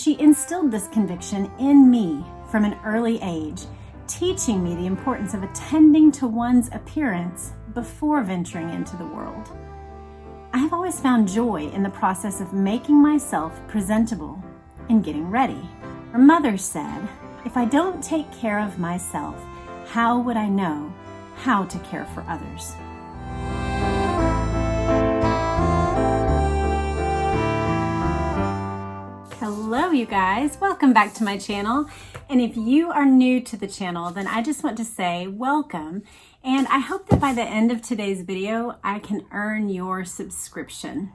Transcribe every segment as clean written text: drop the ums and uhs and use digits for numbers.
she instilled this conviction in me from an early age, teaching me the importance of attending to one's appearance before venturing into the world. I have always found joy in the process of making myself presentable and getting ready. Her mother said, "If I don't take care of myself, how would I know how to care for others?" Hello, you guys. Welcome back to my channel. And if you are new to the channel, then I just want to say welcome. And I hope that by the end of today's video, I can earn your subscription.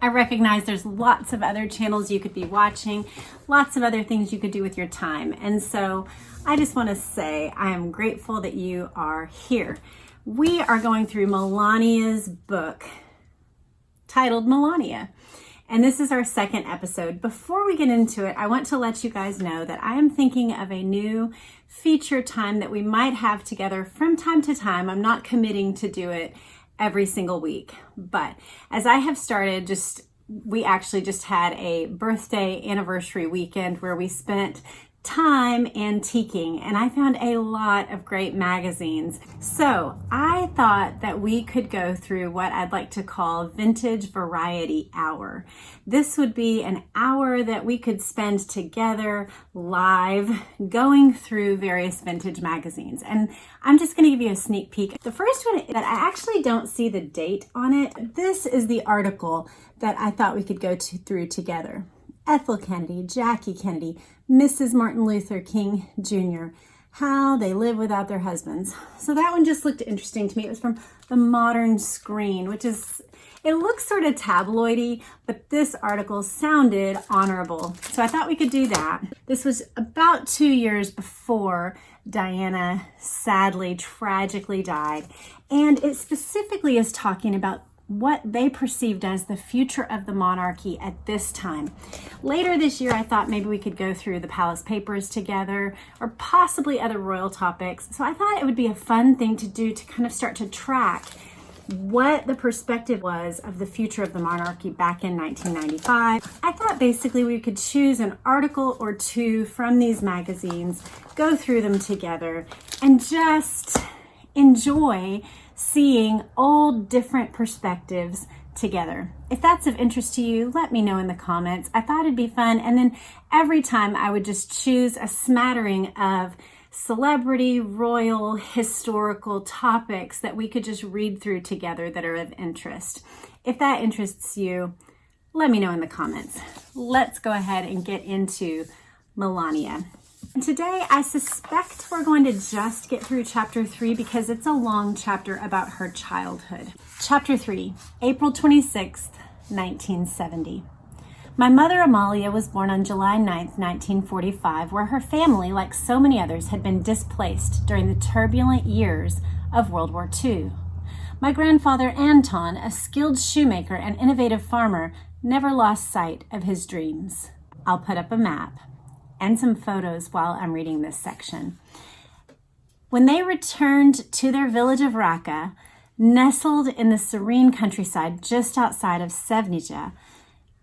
I recognize there's lots of other channels you could be watching, lots of other things you could do with your time. And so I just want to say I am grateful that you are here. We are going through Melania's book titled Melania. And this is our second episode. Before we get into it, I want to let you guys know that I am thinking of a new feature time that we might have together from time to time. I'm not committing to do it every single week, but as I have started, we actually just had a birthday anniversary weekend where we spent time antiquing, and I found a lot of great magazines. So I thought that we could go through what I'd like to call Vintage Variety Hour. This would be an hour that we could spend together live going through various vintage magazines. And I'm just going to give you a sneak peek. The first one that I actually don't see the date on it. This is the article that I thought we could go through together. Ethel Kennedy, Jackie Kennedy, Mrs. Martin Luther King Jr., how they live without their husbands. So that one just looked interesting to me. It was from the Modern Screen, it looks sort of tabloidy, but this article sounded honorable. So I thought we could do that. This was about 2 years before Diana sadly, tragically died. And it specifically is talking about what they perceived as the future of the monarchy at this time. Later this year, I thought maybe we could go through the Palace Papers together or possibly other royal topics. So I thought it would be a fun thing to do to kind of start to track what the perspective was of the future of the monarchy back in 1995. I thought basically we could choose an article or two from these magazines, go through them together, and just enjoy seeing old different perspectives together. If that's of interest to you, let me know in the comments. I thought it'd be fun. And then every time I would just choose a smattering of celebrity, royal, historical topics that we could just read through together that are of interest. If that interests you, let me know in the comments. Let's go ahead and get into Melania. And today, I suspect we're going to just get through chapter 3 because it's a long chapter about her childhood. Chapter 3, April 26th, 1970. My mother, Amalia, was born on July 9th, 1945, where her family, like so many others, had been displaced during the turbulent years of World War II. My grandfather, Anton, a skilled shoemaker and innovative farmer, never lost sight of his dreams. I'll put up a map and some photos while I'm reading this section. When they returned to their village of Raka, nestled in the serene countryside just outside of Sevnica,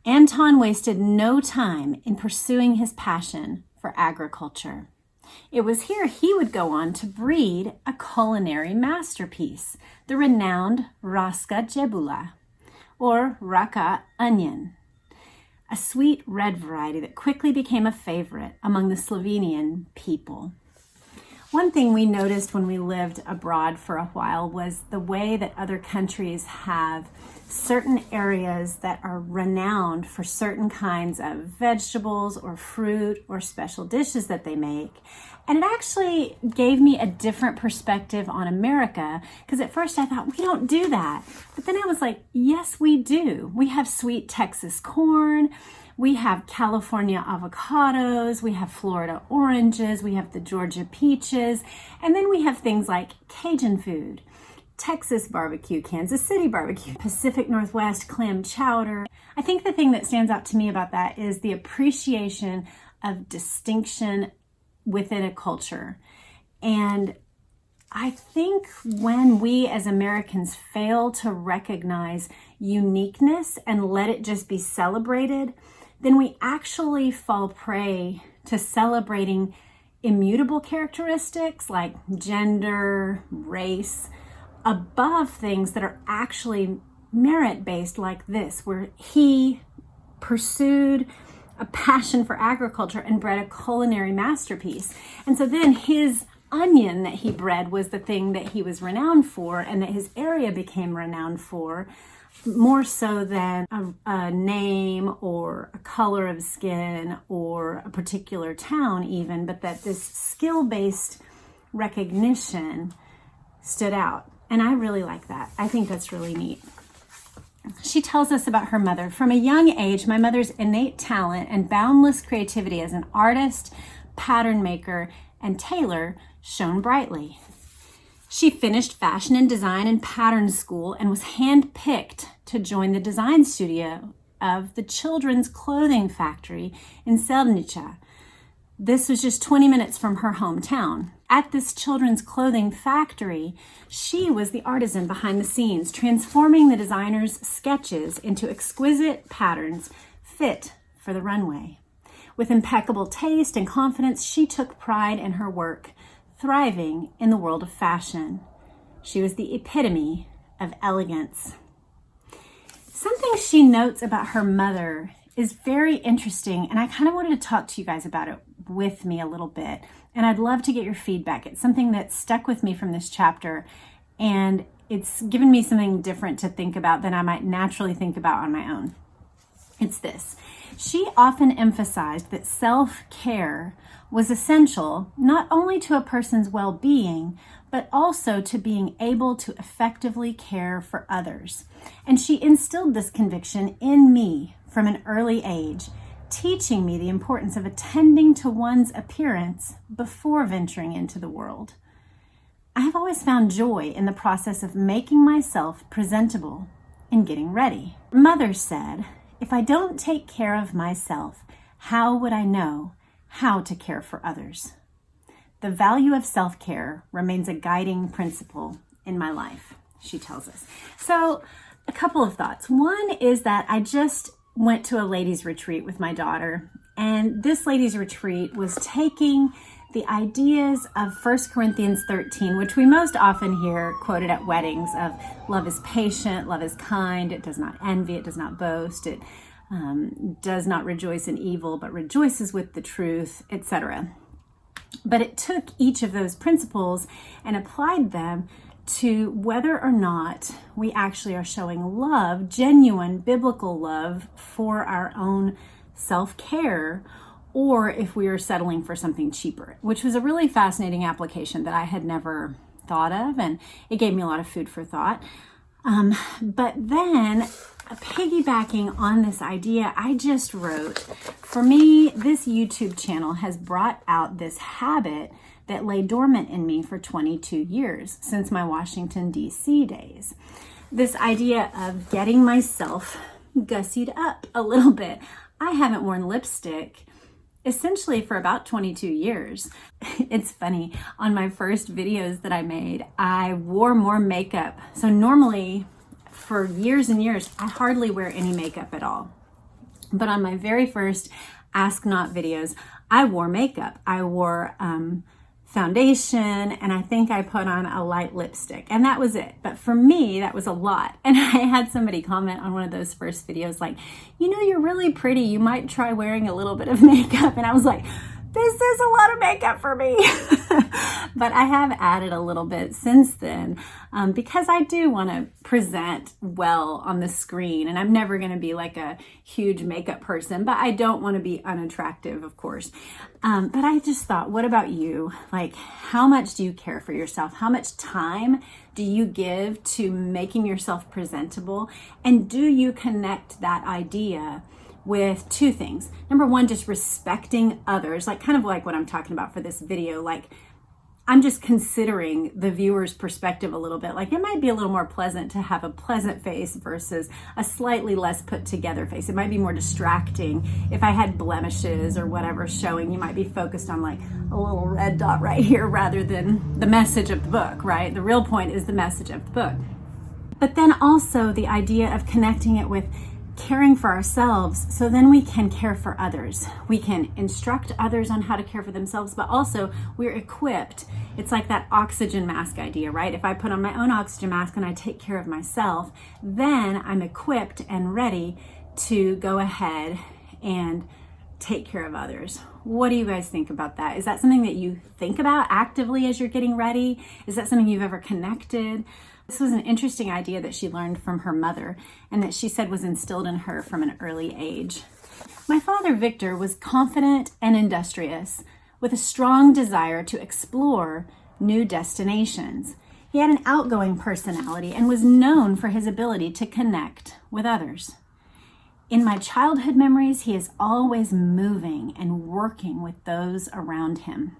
Anton wasted no time in pursuing his passion for agriculture. It was here he would go on to breed a culinary masterpiece, the renowned Raska Jebula, or Raka onion, a sweet red variety that quickly became a favorite among the Slovenian people. One thing we noticed when we lived abroad for a while was the way that other countries have certain areas that are renowned for certain kinds of vegetables or fruit or special dishes that they make. And it actually gave me a different perspective on America, because at first I thought, we don't do that. But then I was like, yes, we do. We have sweet Texas corn. We have California avocados, we have Florida oranges, we have the Georgia peaches, and then we have things like Cajun food, Texas barbecue, Kansas City barbecue, Pacific Northwest clam chowder. I think the thing that stands out to me about that is the appreciation of distinction within a culture. And I think when we as Americans fail to recognize uniqueness and let it just be celebrated, then we actually fall prey to celebrating immutable characteristics like gender, race, above things that are actually merit-based, like this, where he pursued a passion for agriculture and bred a culinary masterpiece. And so then his onion that he bred was the thing that he was renowned for, and that his area became renowned for, more so than a name or a color of skin or a particular town even, but that this skill-based recognition stood out. And I really like that. I think that's really neat. She tells us about her mother. From a young age, my mother's innate talent and boundless creativity as an artist, pattern maker, and tailor shone brightly. She finished fashion and design and pattern school and was handpicked to join the design studio of the children's clothing factory in Selnica. This was just 20 minutes from her hometown. At this children's clothing factory, she was the artisan behind the scenes, transforming the designer's sketches into exquisite patterns fit for the runway. With impeccable taste and confidence, she took pride in her work, thriving in the world of fashion. She was the epitome of elegance. Something she notes about her mother is very interesting, and I kind of wanted to talk to you guys about it with me a little bit, and I'd love to get your feedback. It's something that stuck with me from this chapter, and it's given me something different to think about than I might naturally think about on my own. It's this. She often emphasized that self-care was essential not only to a person's well-being, but also to being able to effectively care for others. And she instilled this conviction in me from an early age, teaching me the importance of attending to one's appearance before venturing into the world. I have always found joy in the process of making myself presentable and getting ready. Mother said, "If I don't take care of myself, how would I know how to care for others?" The value of self-care remains a guiding principle in my life, she tells us. So a couple of thoughts. One is that I just went to a ladies' retreat with my daughter, and this ladies' retreat was taking the ideas of 1 Corinthians 13, which we most often hear quoted at weddings, of love is patient, love is kind, it does not envy, it does not boast, it does not rejoice in evil, but rejoices with the truth, etc. But it took each of those principles and applied them to whether or not we actually are showing love, genuine biblical love for our own self-care, or if we are settling for something cheaper, which was a really fascinating application that I had never thought of, and it gave me a lot of food for thought. But then, piggybacking on this idea I just wrote, for me, this YouTube channel has brought out this habit that lay dormant in me for 22 years, since my Washington, D.C. days. This idea of getting myself gussied up a little bit. I haven't worn lipstick essentially for about 22 years. It's funny, on my first videos that I made, I wore more makeup. So normally, for years and years, I hardly wear any makeup at all. But on my very first Ask Not videos, I wore makeup. I wore foundation, and I think I put on a light lipstick, and that was it. But for me, that was a lot. And I had somebody comment on one of those first videos like, "You know, you're really pretty. You might try wearing a little bit of makeup." And I was like, this is a lot of makeup for me. But I have added a little bit since then because I do want to present well on the screen, and I'm never going to be like a huge makeup person, but I don't want to be unattractive, of course. But I just thought, what about you? Like, how much do you care for yourself? How much time do you give to making yourself presentable? And do you connect that idea with two things? Number one, just respecting others, like kind of like what I'm talking about for this video. Like, I'm just considering the viewer's perspective a little bit. Like, it might be a little more pleasant to have a pleasant face versus a slightly less put together face. It might be more distracting if I had blemishes or whatever showing. You might be focused on like a little red dot right here rather than the message of the book, right? The real point is the message of the book. But then also the idea of connecting it with caring for ourselves so then we can care for others. We can instruct others on how to care for themselves, but also we're equipped. It's like that oxygen mask idea, right? If I put on my own oxygen mask and I take care of myself, then I'm equipped and ready to go ahead and take care of others. What do you guys think about that? Is that something that you think about actively as you're getting ready? Is that something you've ever connected? This was an interesting idea that she learned from her mother and that she said was instilled in her from an early age. My father, Victor, was confident and industrious with a strong desire to explore new destinations. He had an outgoing personality and was known for his ability to connect with others. In my childhood memories, he is always moving and working with those around him.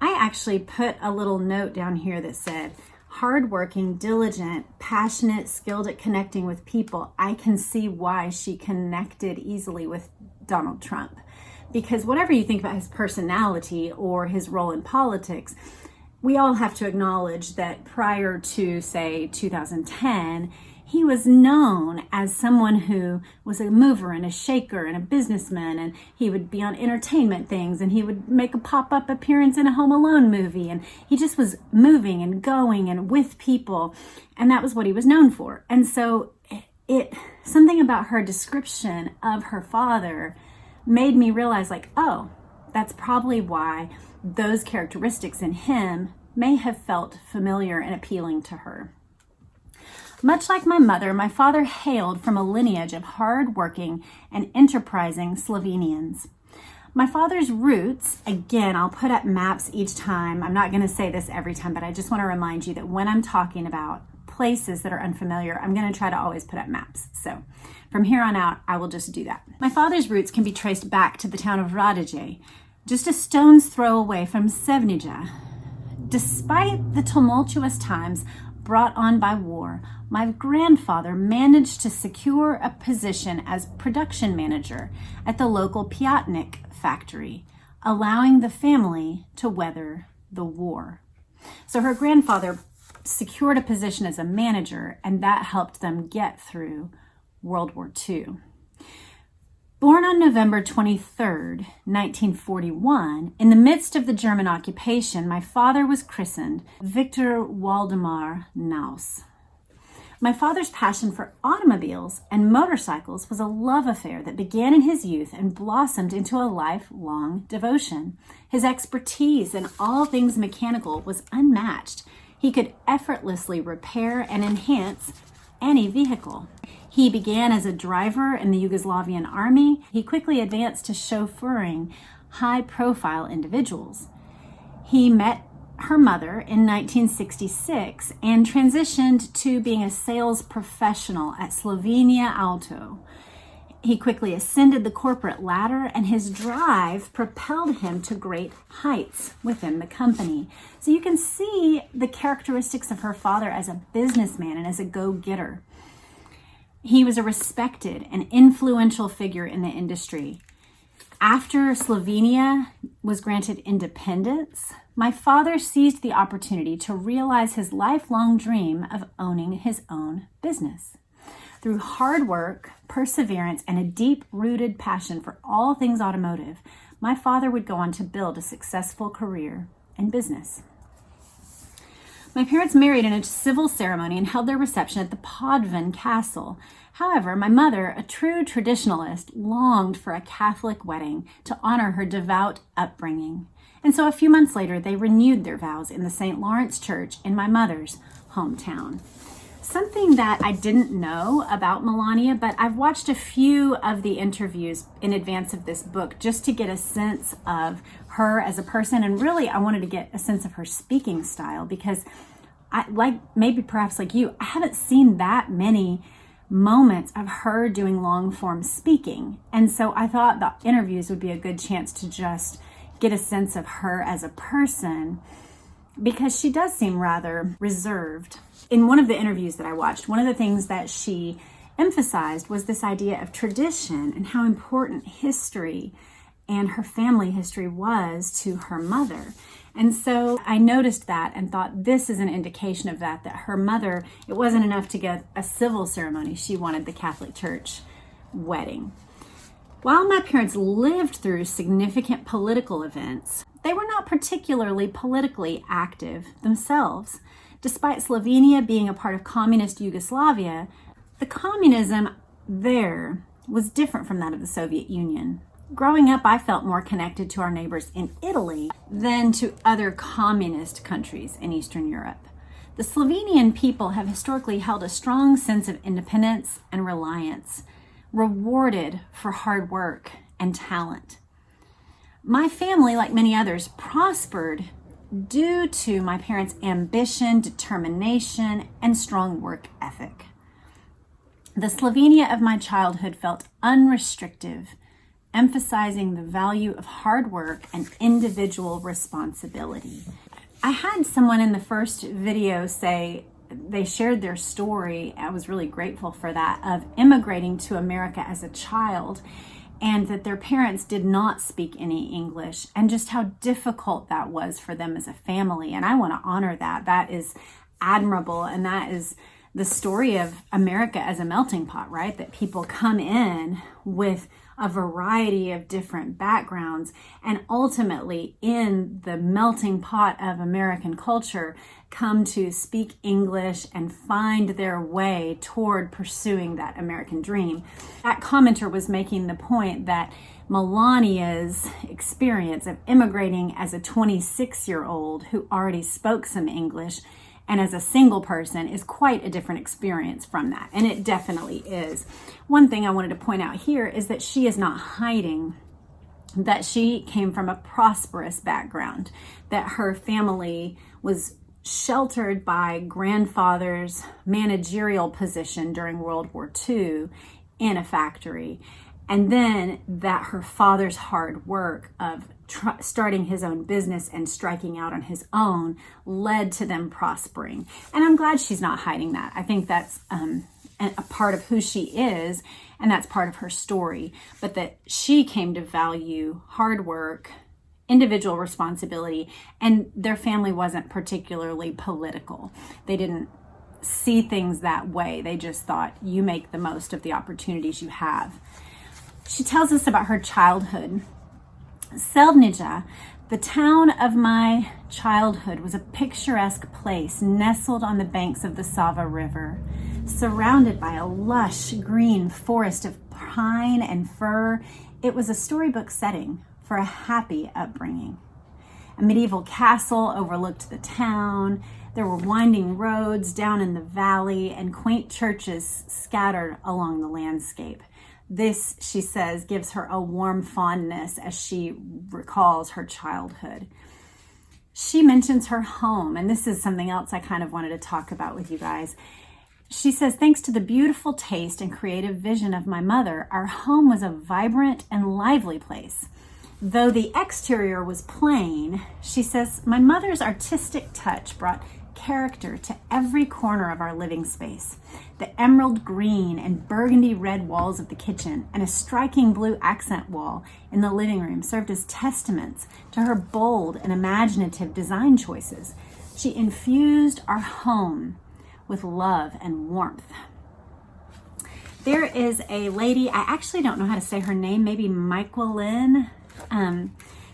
I actually put a little note down here that said, hardworking, diligent, passionate, skilled at connecting with people. I can see why she connected easily with Donald Trump. Because whatever you think about his personality or his role in politics, we all have to acknowledge that prior to, say, 2010, he was known as someone who was a mover and a shaker and a businessman, and he would be on entertainment things, and he would make a pop-up appearance in a Home Alone movie, and he just was moving and going and with people, and that was what he was known for. And so something about her description of her father made me realize, like, oh, that's probably why those characteristics in him may have felt familiar and appealing to her. Much like my mother, my father hailed from a lineage of hard-working and enterprising Slovenians. My father's roots, again, I'll put up maps each time. I'm not going to say this every time, but I just want to remind you that when I'm talking about places that are unfamiliar, I'm going to try to always put up maps. So from here on out, I will just do that. My father's roots can be traced back to the town of Radice, just a stone's throw away from Sevnica. Despite the tumultuous times brought on by war, my grandfather managed to secure a position as production manager at the local Piatnik factory, allowing the family to weather the war. So her grandfather secured a position as a manager, and that helped them get through World War II. Born on November 23rd, 1941, in the midst of the German occupation, my father was christened Victor Waldemar Naus. My father's passion for automobiles and motorcycles was a love affair that began in his youth and blossomed into a lifelong devotion. His expertise in all things mechanical was unmatched. He could effortlessly repair and enhance any vehicle. He began as a driver in the Yugoslavian army. He quickly advanced to chauffeuring high-profile individuals. He met her mother in 1966 and transitioned to being a sales professional at Slovenia Auto. He quickly ascended the corporate ladder, and his drive propelled him to great heights within the company. So you can see the characteristics of her father as a businessman and as a go-getter. He was a respected and influential figure in the industry. After Slovenia was granted independence, my father seized the opportunity to realize his lifelong dream of owning his own business. Through hard work, perseverance, and a deep-rooted passion for all things automotive, my father would go on to build a successful career in business. My parents married in a civil ceremony and held their reception at the Podvin Castle. However, my mother, a true traditionalist, longed for a Catholic wedding to honor her devout upbringing. And so a few months later, they renewed their vows in the St. Lawrence Church in my mother's hometown. Something that I didn't know about Melania, but I've watched a few of the interviews in advance of this book just to get a sense of her as a person. And really, I wanted to get a sense of her speaking style because perhaps like you, I haven't seen that many moments of her doing long form speaking. And so I thought the interviews would be a good chance to just get a sense of her as a person, because she does seem rather reserved. In one of the interviews that I watched, one of the things that she emphasized was this idea of tradition and how important history and her family history was to her mother. And so I noticed that and thought this is an indication of that her mother, it wasn't enough to get a civil ceremony. She wanted the Catholic Church wedding. While my parents lived through significant political events, they were not particularly politically active themselves. Despite Slovenia being a part of communist Yugoslavia, the communism there was different from that of the Soviet Union. Growing up, I felt more connected to our neighbors in Italy than to other communist countries in Eastern Europe. The Slovenian people have historically held a strong sense of independence and reliance, rewarded for hard work and talent. My family, like many others, prospered due to my parents' ambition, determination, and strong work ethic. The Slovenia of my childhood felt unrestricted, emphasizing the value of hard work and individual responsibility. I had someone in the first video say they shared their story. I was really grateful for that, of immigrating to America as a child, and that their parents did not speak any English, and just how difficult that was for them as a family. And I want to honor that. That is admirable, and that is the story of America as a melting pot, right? That people come in with a variety of different backgrounds, and ultimately in the melting pot of American culture come to speak English and find their way toward pursuing that American dream. That commenter was making the point that Melania's experience of immigrating as a 26-year-old who already spoke some English and as a single person is quite a different experience from that. And it definitely is. One thing I wanted to point out here is that she is not hiding that she came from a prosperous background, that her family was sheltered by grandfather's managerial position during World War II in a factory. And then that her father's hard work of starting his own business and striking out on his own led to them prospering. And I'm glad she's not hiding that. I think that's a part of who she is, and that's part of her story. But that she came to value hard work, individual responsibility, and their family wasn't particularly political. They didn't see things that way. They just thought, you make the most of the opportunities you have. She tells us about her childhood. Selvnica, the town of my childhood, was a picturesque place nestled on the banks of the Sava River, surrounded by a lush green forest of pine and fir. It was a storybook setting for a happy upbringing. A medieval castle overlooked the town. There were winding roads down in the valley and quaint churches scattered along the landscape. This, she says, gives her a warm fondness as she recalls her childhood. She mentions her home, and this is something else I kind of wanted to talk about with you guys. She says, thanks to the beautiful taste and creative vision of my mother, our home was a vibrant and lively place. Though the exterior was plain, she says, my mother's artistic touch brought character to every corner of our living space. The emerald green and burgundy red walls of the kitchen and a striking blue accent wall in the living room served as testaments to her bold and imaginative design choices. She infused our home with love and warmth. There is a lady, I actually don't know how to say her name, maybe Michaelin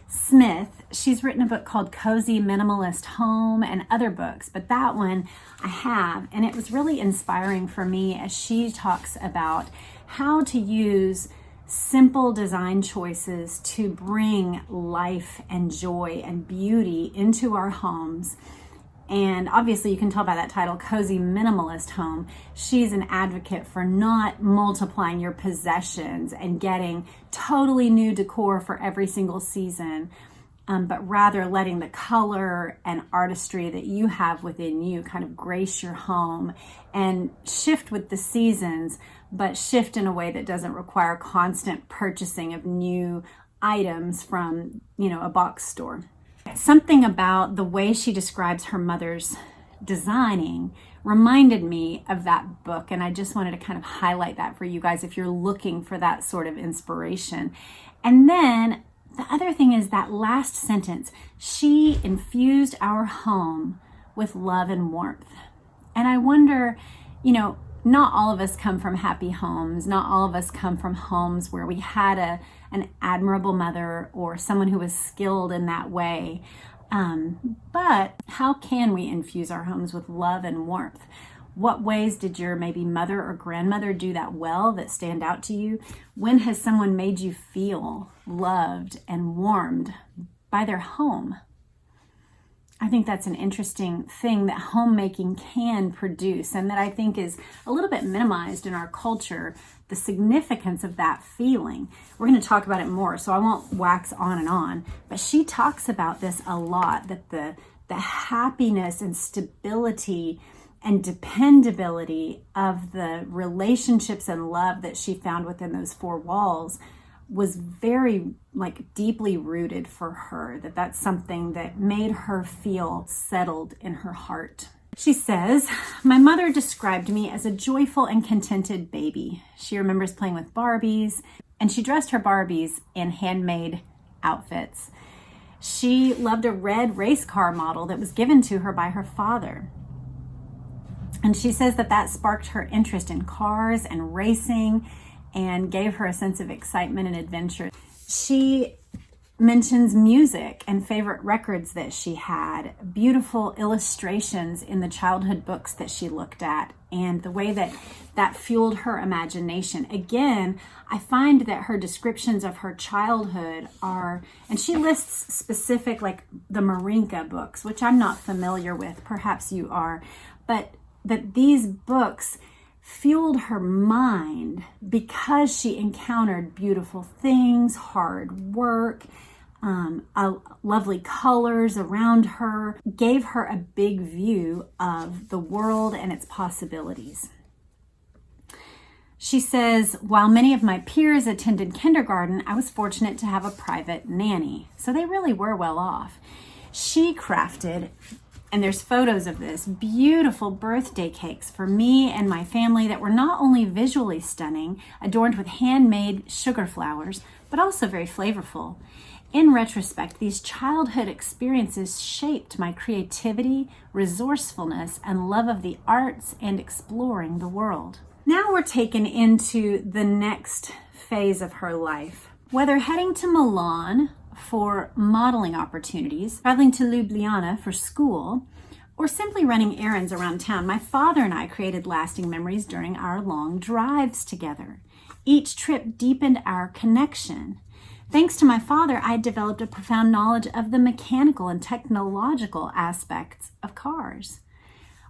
Smith. She's written a book called Cozy Minimalist Home and other books, but that one I have, and it was really inspiring for me as she talks about how to use simple design choices to bring life and joy and beauty into our homes. And obviously you can tell by that title, Cozy Minimalist Home, she's an advocate for not multiplying your possessions and getting totally new decor for every single season, but rather letting the color and artistry that you have within you kind of grace your home and shift with the seasons, but shift in a way that doesn't require constant purchasing of new items from, a box store. Something about the way she describes her mother's designing reminded me of that book, and I just wanted to kind of highlight that for you guys if you're looking for that sort of inspiration. And then The other thing is that last sentence, she infused our home with love and warmth. And I wonder, not all of us come from happy homes. Not all of us come from homes where we had an admirable mother or someone who was skilled in that way. But how can we infuse our homes with love and warmth? What ways did your maybe mother or grandmother do that well that stand out to you? When has someone made you feel loved and warmed by their home? I think that's an interesting thing that homemaking can produce, and that I think is a little bit minimized in our culture, the significance of that feeling. We're going to talk about it more, so I won't wax on and on, but she talks about this a lot, that the happiness and stability and dependability of the relationships and love that she found within those four walls was very deeply rooted for her, that's something that made her feel settled in her heart. She says, "My mother described me as a joyful and contented baby. She remembers playing with Barbies, and she dressed her Barbies in handmade outfits. She loved a red race car model that was given to her by her father. And she says that sparked her interest in cars and racing and gave her a sense of excitement and adventure. She mentions music and favorite records that she had, beautiful illustrations in the childhood books that she looked at, and the way that fueled her imagination. Again, I find that her descriptions of her childhood and she lists specific, the Marinka books, which I'm not familiar with, perhaps you are, but that these books fueled her mind because she encountered beautiful things, hard work, lovely colors around her, gave her a big view of the world and its possibilities. She says, while many of my peers attended kindergarten, I was fortunate to have a private nanny. So they really were well off. She crafted, and there's photos of this, beautiful birthday cakes for me and my family that were not only visually stunning, adorned with handmade sugar flowers, but also very flavorful. In retrospect, these childhood experiences shaped my creativity, resourcefulness, and love of the arts and exploring the world. Now we're taken into the next phase of her life. Whether heading to Milan for modeling opportunities, traveling to Ljubljana for school, or simply running errands around town, my father and I created lasting memories during our long drives together. Each trip deepened our connection. Thanks to my father, I developed a profound knowledge of the mechanical and technological aspects of cars.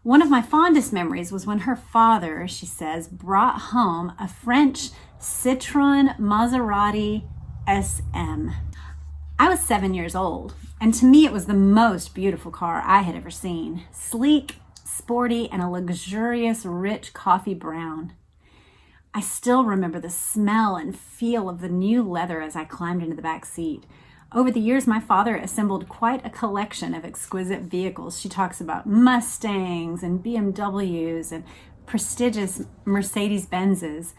One of my fondest memories was when her father, she says, brought home a French Citroën Maserati SM. I was 7 years old, and to me it was the most beautiful car I had ever seen. Sleek, sporty, and a luxurious, rich coffee brown. I still remember the smell and feel of the new leather as I climbed into the back seat. Over the years, my father assembled quite a collection of exquisite vehicles. She talks about Mustangs and BMWs and prestigious Mercedes-Benzes.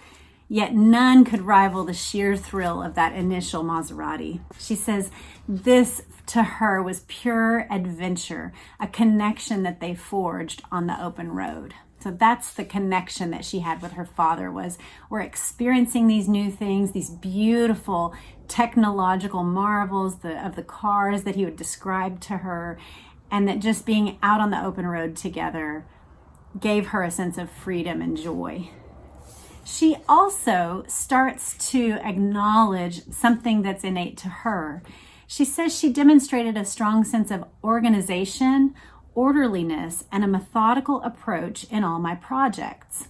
Yet none could rival the sheer thrill of that initial Maserati. She says this to her was pure adventure, a connection that they forged on the open road. So that's the connection that she had with her father, was we're experiencing these new things, these beautiful technological marvels of the cars that he would describe to her, and that just being out on the open road together gave her a sense of freedom and joy. She also starts to acknowledge something that's innate to her. She says she demonstrated a strong sense of organization, orderliness, and a methodical approach in all my projects.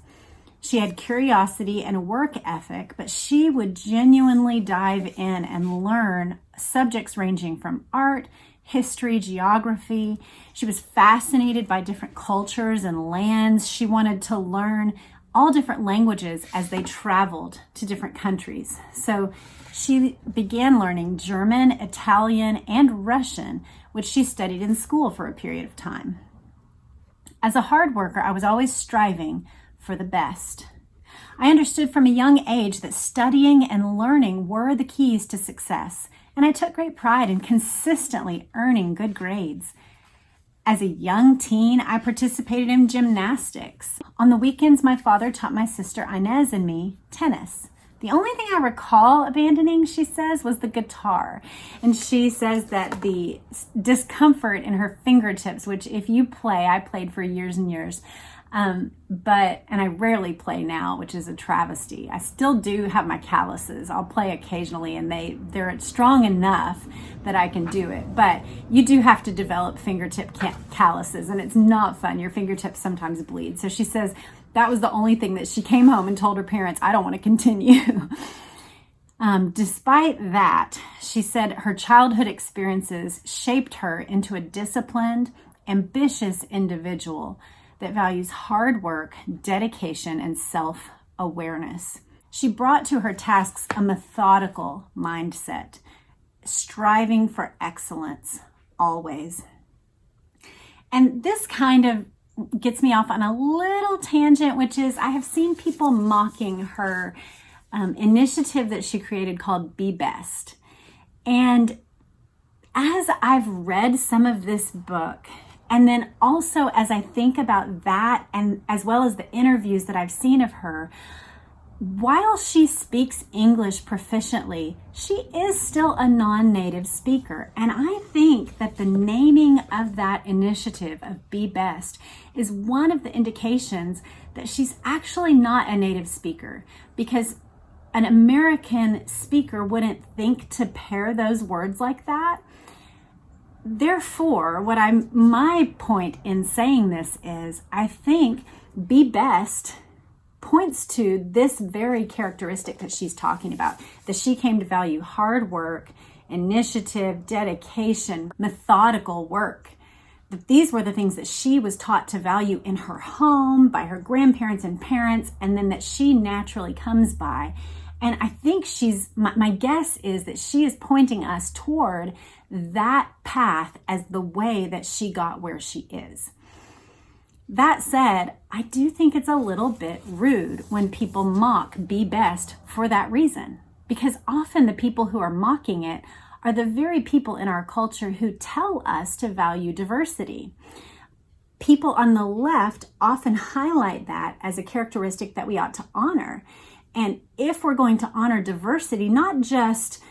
She had curiosity and a work ethic, but she would genuinely dive in and learn subjects ranging from art, history, geography. She was fascinated by different cultures and lands. She wanted to learn all different languages as they traveled to different countries. So she began learning German, Italian, and Russian, which she studied in school for a period of time. As a hard worker, I was always striving for the best. I understood from a young age that studying and learning were the keys to success, and I took great pride in consistently earning good grades. As a young teen, I participated in gymnastics. On the weekends, my father taught my sister Inez and me tennis. The only thing I recall abandoning, she says, was the guitar. And she says that the discomfort in her fingertips, which if you play, I played for years and years, and I rarely play now, which is a travesty. I still do have my calluses. I'll play occasionally, and they're strong enough that I can do it. But you do have to develop fingertip calluses, and it's not fun. Your fingertips sometimes bleed. So she says that was the only thing that she came home and told her parents, I don't want to continue. Despite that, she said her childhood experiences shaped her into a disciplined, ambitious individual that values hard work, dedication, and self-awareness. She brought to her tasks a methodical mindset, striving for excellence always. And this kind of gets me off on a little tangent, which is I have seen people mocking her initiative that she created called Be Best. And as I've read some of this book, and then also as I think about that, and as well as the interviews that I've seen of her, while she speaks English proficiently, she is still a non-native speaker. And I think that the naming of that initiative of Be Best is one of the indications that she's actually not a native speaker, because an American speaker wouldn't think to pair those words like that. Therefore, my point in saying this is, I think Be Best points to this very characteristic that she's talking about, that she came to value hard work, initiative, dedication, methodical work. That these were the things that she was taught to value in her home by her grandparents and parents, and then that she naturally comes by. And I think my guess is that she is pointing us toward that path as the way that she got where she is. That said, I do think it's a little bit rude when people mock Be Best for that reason, because often the people who are mocking it are the very people in our culture who tell us to value diversity. People on the left often highlight that as a characteristic that we ought to honor. And if we're going to honor diversity, not just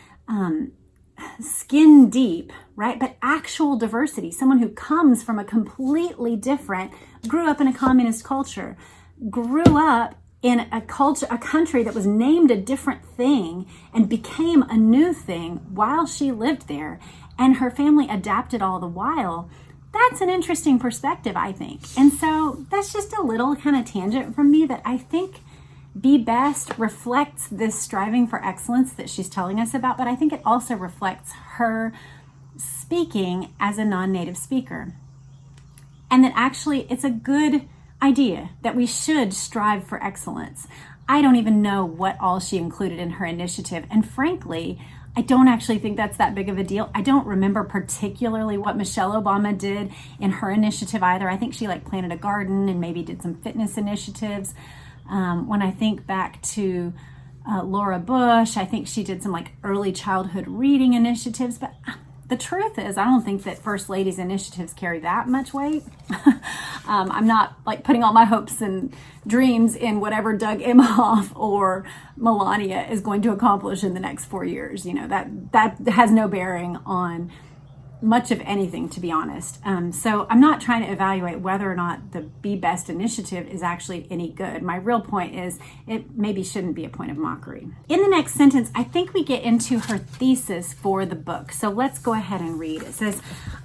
skin deep, right, but actual diversity, someone who comes from a completely different, grew up in a communist culture, grew up in a country that was named a different thing and became a new thing while she lived there, and her family adapted all the while. That's an interesting perspective, I think. And so that's just a little kind of tangent from me, that I think Be Best reflects this striving for excellence that she's telling us about, but I think it also reflects her speaking as a non-native speaker. And that actually it's a good idea that we should strive for excellence. I don't even know what all she included in her initiative. And frankly, I don't actually think that's that big of a deal. I don't remember particularly what Michelle Obama did in her initiative either. I think she planted a garden and maybe did some fitness initiatives. When I think back to Laura Bush, I think she did some early childhood reading initiatives, but the truth is I don't think that First Lady's initiatives carry that much weight. I'm not putting all my hopes and dreams in whatever Doug Emhoff or Melania is going to accomplish in the next 4 years. That has no bearing on much of anything, to be honest. So I'm not trying to evaluate whether or not the Be Best initiative is actually any good. My real point is it maybe shouldn't be a point of mockery. In the next sentence, I think we get into her thesis for the book. So let's go ahead and read. It says,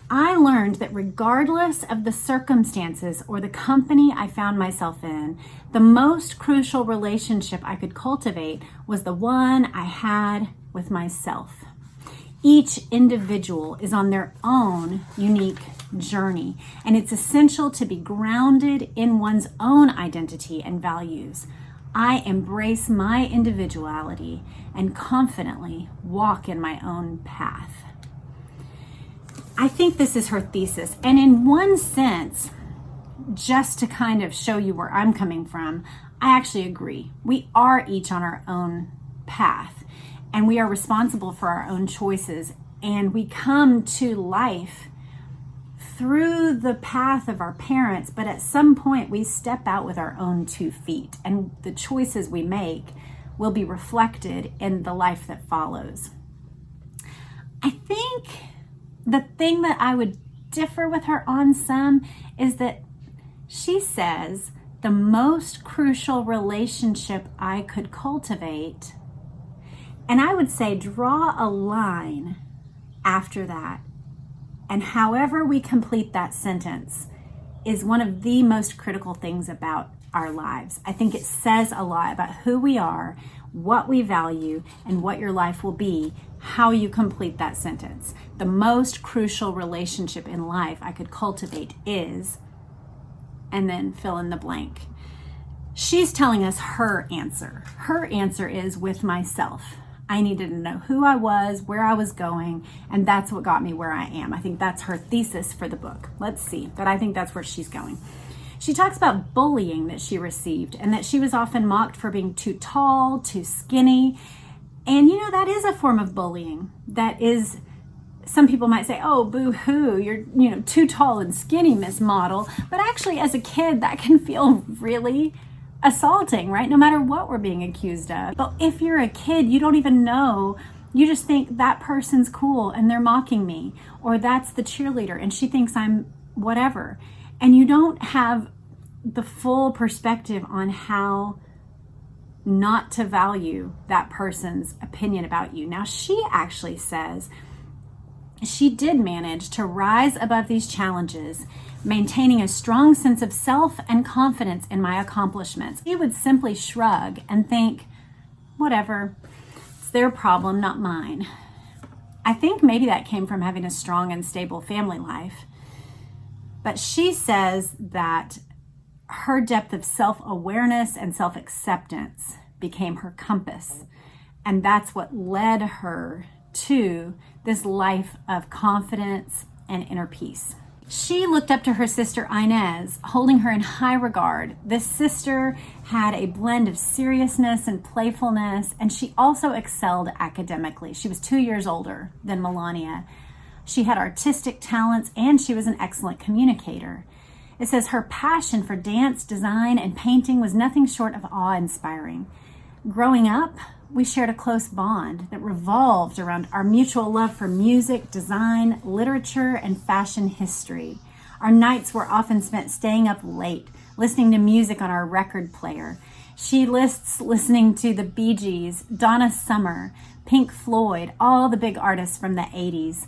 I learned that regardless of the circumstances or the company I found myself in, the most crucial relationship I could cultivate was the one I had with myself. Each individual is on their own unique journey, and it's essential to be grounded in one's own identity and values. I embrace my individuality and confidently walk in my own path. I think this is her thesis, and in one sense, just to kind of show you where I'm coming from, I actually agree. We are each on our own path. and we are responsible for our own choices, and we come to life through the path of our parents, but at some point we step out with our own 2 feet, and the choices we make will be reflected in the life that follows. I think the thing that I would differ with her on some is that she says the most crucial relationship I could cultivate, and I would say draw a line after that, and however we complete that sentence is one of the most critical things about our lives. I think it says a lot about who we are, what we value, and what your life will be, how you complete that sentence. The most crucial relationship in life I could cultivate is, and then fill in the blank. She's telling us her answer. Her answer is with myself. I needed to know who I was, where I was going, and that's what got me where I am. I think that's her thesis for the book. Let's see, but I think that's where she's going. She talks about bullying that she received and that she was often mocked for being too tall, too skinny. And that is a form of bullying. That is, some people might say, oh, boo-hoo, you're too tall and skinny, Miss Model. But actually, as a kid, that can feel really assaulting, right? No matter what we're being accused of. But if you're a kid, you don't even know. You just think that person's cool and they're mocking me, or that's the cheerleader and she thinks I'm whatever. And you don't have the full perspective on how not to value that person's opinion about you. Now, she actually says she did manage to rise above these challenges, maintaining a strong sense of self and confidence in my accomplishments. He would simply shrug and think, whatever, it's their problem, not mine. I think maybe that came from having a strong and stable family life. But she says that her depth of self-awareness and self-acceptance became her compass. And that's what led her to this life of confidence and inner peace. She looked up to her sister Inez, holding her in high regard. This sister had a blend of seriousness and playfulness, and she also excelled academically. She was 2 years older than Melania. She had artistic talents, and she was an excellent communicator. It says her passion for dance, design, and painting was nothing short of awe-inspiring. Growing up, we shared a close bond that revolved around our mutual love for music, design, literature, and fashion history. Our nights were often spent staying up late, listening to music on our record player. She lists listening to the Bee Gees, Donna Summer, Pink Floyd, all the big artists from the 80s.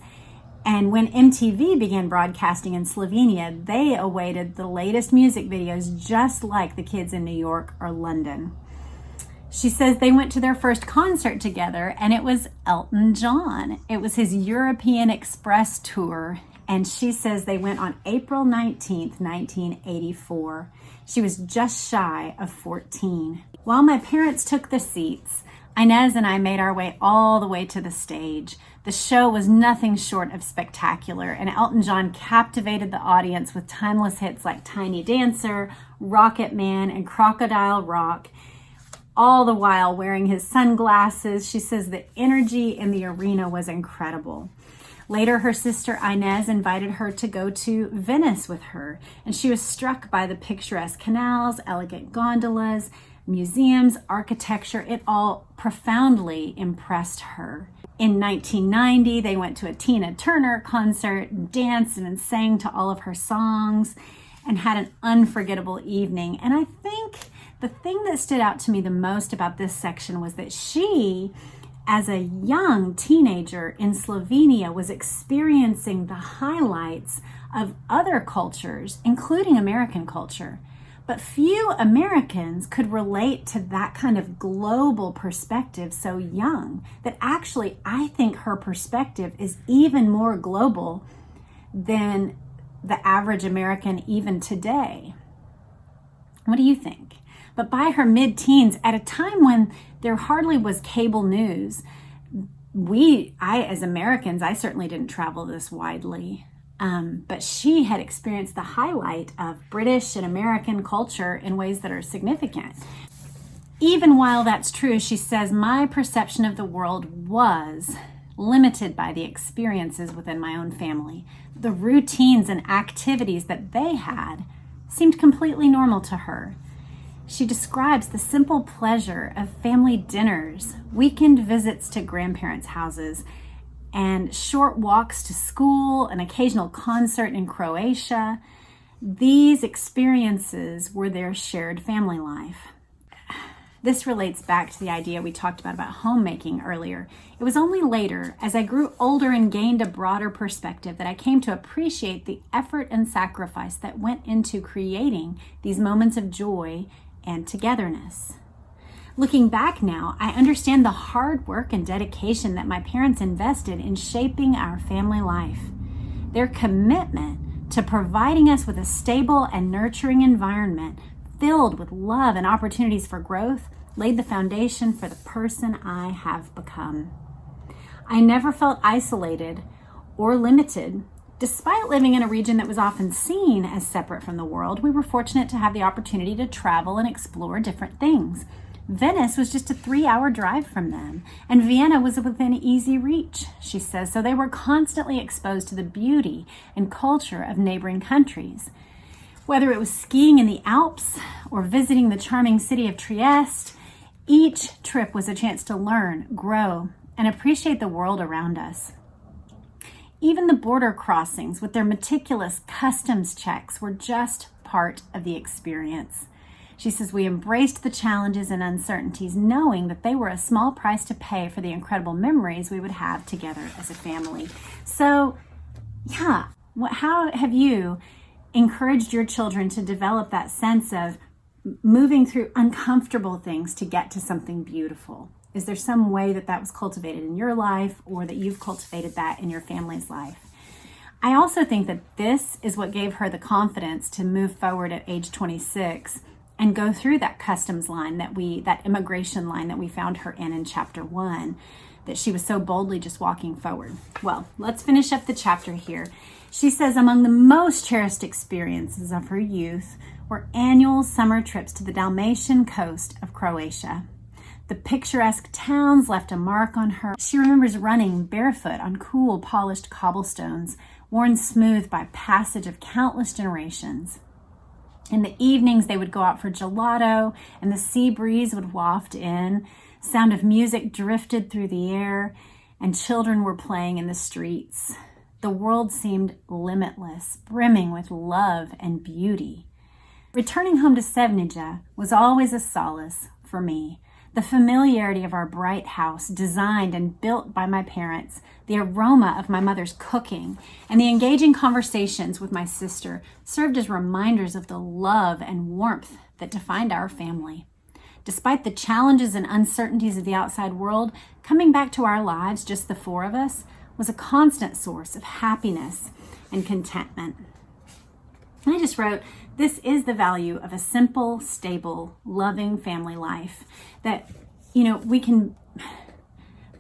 And when MTV began broadcasting in Slovenia, they awaited the latest music videos just like the kids in New York or London. She says they went to their first concert together, and it was Elton John. It was his European Express tour, and she says they went on April 19th, 1984. She was just shy of 14. While my parents took the seats, Inez and I made our way all the way to the stage. The show was nothing short of spectacular, and Elton John captivated the audience with timeless hits like Tiny Dancer, Rocket Man, and Crocodile Rock, all the while wearing his sunglasses. She says the energy in the arena was incredible. Later, her sister Inez invited her to go to Venice with her, and she was struck by the picturesque canals, elegant gondolas, museums, architecture. It all profoundly impressed her. In 1990, they went to a Tina Turner concert, danced and sang to all of her songs, and had an unforgettable evening. And I think the thing that stood out to me the most about this section was that she, as a young teenager in Slovenia, was experiencing the highlights of other cultures, including American culture. But few Americans could relate to that kind of global perspective so young, that actually I think her perspective is even more global than the average American even today. What do you think? But by her mid-teens, at a time when there hardly was cable news, I as Americans, I certainly didn't travel this widely. But she had experienced the highlight of British and American culture in ways that are significant. Even while that's true, she says, my perception of the world was limited by the experiences within my own family. The routines and activities that they had seemed completely normal to her. She describes the simple pleasure of family dinners, weekend visits to grandparents' houses, and short walks to school, an occasional concert in Croatia. These experiences were their shared family life. This relates back to the idea we talked about homemaking earlier. It was only later, as I grew older and gained a broader perspective, that I came to appreciate the effort and sacrifice that went into creating these moments of joy and togetherness. Looking back now, I understand the hard work and dedication that my parents invested in shaping our family life. Their commitment to providing us with a stable and nurturing environment filled with love and opportunities for growth laid the foundation for the person I have become. I never felt isolated or limited. Despite living in a region that was often seen as separate from the world, we were fortunate to have the opportunity to travel and explore different things. Venice was just a 3-hour drive from them, and Vienna was within easy reach, she says, so they were constantly exposed to the beauty and culture of neighboring countries. Whether it was skiing in the Alps or visiting the charming city of Trieste, each trip was a chance to learn, grow, and appreciate the world around us. Even the border crossings with their meticulous customs checks were just part of the experience. She says, we embraced the challenges and uncertainties, knowing that they were a small price to pay for the incredible memories we would have together as a family. So, yeah, how have you encouraged your children to develop that sense of moving through uncomfortable things to get to something beautiful? Is there some way that was cultivated in your life, or that you've cultivated that in your family's life? I also think that this is what gave her the confidence to move forward at age 26 and go through that customs line that immigration line that we found her in chapter 1, that she was so boldly just walking forward. Well, let's finish up the chapter here. She says, among the most cherished experiences of her youth were annual summer trips to the Dalmatian coast of Croatia. The picturesque towns left a mark on her. She remembers running barefoot on cool, polished cobblestones, worn smooth by passage of countless generations. In the evenings, they would go out for gelato, and the sea breeze would waft in. Sound of music drifted through the air, and children were playing in the streets. The world seemed limitless, brimming with love and beauty. Returning home to Sevnija was always a solace for me. The familiarity of our bright house, designed and built by my parents, the aroma of my mother's cooking, and the engaging conversations with my sister served as reminders of the love and warmth that defined our family. Despite the challenges and uncertainties of the outside world, coming back to our lives, just the four of us, was a constant source of happiness and contentment. And I just wrote, this is the value of a simple, stable, loving family life. That, the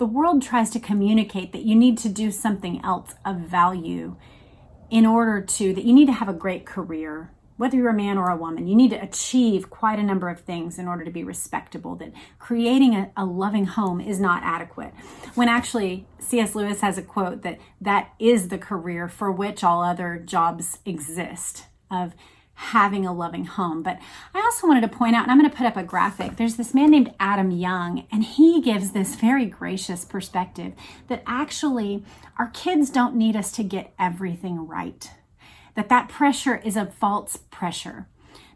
world tries to communicate that you need to do something else of value that you need to have a great career. Whether you're a man or a woman, you need to achieve quite a number of things in order to be respectable, that creating a loving home is not adequate. When actually, C.S. Lewis has a quote that is the career for which all other jobs exist, of having a loving home. But I also wanted to point out, and I'm going to put up a graphic, there's this man named Adam Young, and he gives this very gracious perspective that actually our kids don't need us to get everything right. That pressure is a false pressure,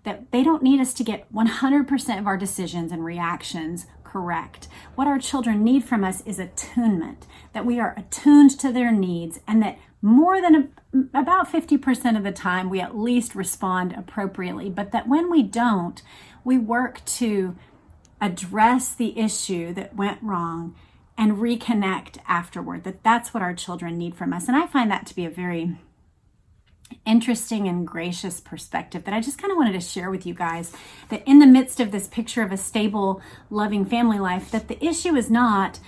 that they don't need us to get 100% of our decisions and reactions correct. What our children need from us is attunement, that we are attuned to their needs, and that more than about 50% of the time we at least respond appropriately, but that when we don't, we work to address the issue that went wrong and reconnect afterward, that's what our children need from us. And I find that to be a very interesting and gracious perspective that I just kind of wanted to share with you guys, that in the midst of this picture of a stable, loving family life, that the issue is not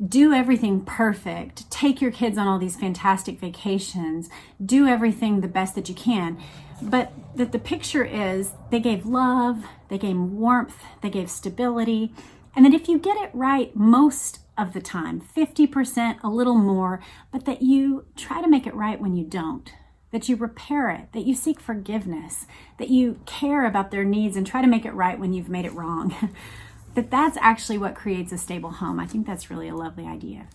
do everything perfect, take your kids on all these fantastic vacations, do everything the best that you can. but that the picture is they gave love, they gave warmth, they gave stability, and that if you get it right most of the time, 50%, a little more, but that you try to make it right when you don't, that you repair it, that you seek forgiveness, that you care about their needs and try to make it right when you've made it wrong, that's actually what creates a stable home. I think that's really a lovely idea.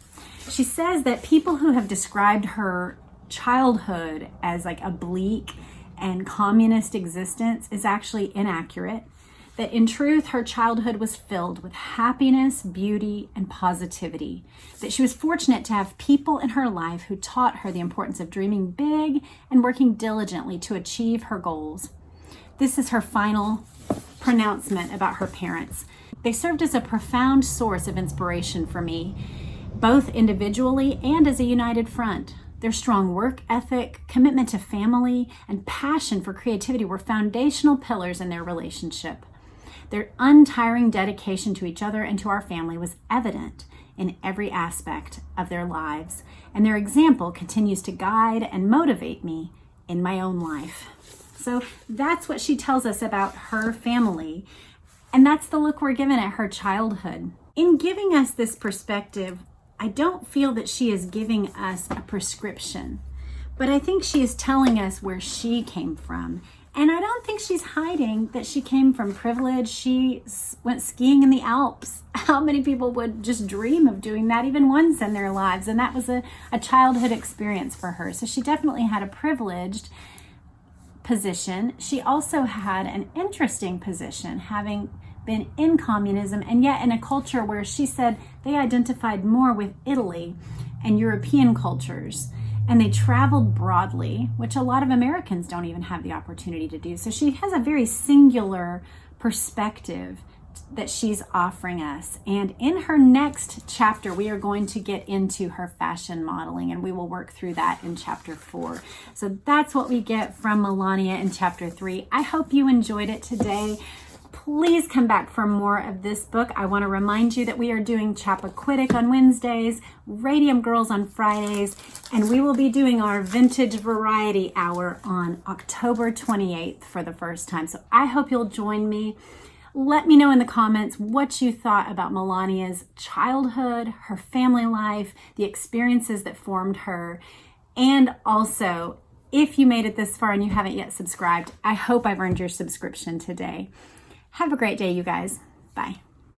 She says that people who have described her childhood as like a bleak and communist existence is actually inaccurate. That in truth, her childhood was filled with happiness, beauty, and positivity. That she was fortunate to have people in her life who taught her the importance of dreaming big and working diligently to achieve her goals. This is her final pronouncement about her parents. They served as a profound source of inspiration for me, both individually and as a united front. Their strong work ethic, commitment to family, and passion for creativity were foundational pillars in their relationship. Their untiring dedication to each other and to our family was evident in every aspect of their lives, and their example continues to guide and motivate me in my own life. So that's what she tells us about her family, and that's the look we're given at her childhood. In giving us this perspective, I don't feel that she is giving us a prescription, but I think she is telling us where she came from. And I don't think she's hiding that she came from privilege. She went skiing in the Alps. How many people would just dream of doing that even once in their lives? And that was a childhood experience for her. So she definitely had a privileged position. She also had an interesting position, having been in communism and yet in a culture where she said they identified more with Italy and European cultures. And they traveled broadly, which a lot of Americans don't even have the opportunity to do. So she has a very singular perspective that she's offering us. And in her next chapter, we are going to get into her fashion modeling, and we will work through that in chapter 4. So that's what we get from Melania in chapter 3. I hope you enjoyed it today. Please come back for more of this book. I want to remind you that we are doing Chappaquiddick on Wednesdays, Radium Girls on Fridays, and we will be doing our Vintage Variety Hour on October 28th for the first time. So I hope you'll join me. Let me know in the comments what you thought about Melania's childhood, her family life, the experiences that formed her, and also, if you made it this far and you haven't yet subscribed, I hope I've earned your subscription today. Have a great day, you guys. Bye.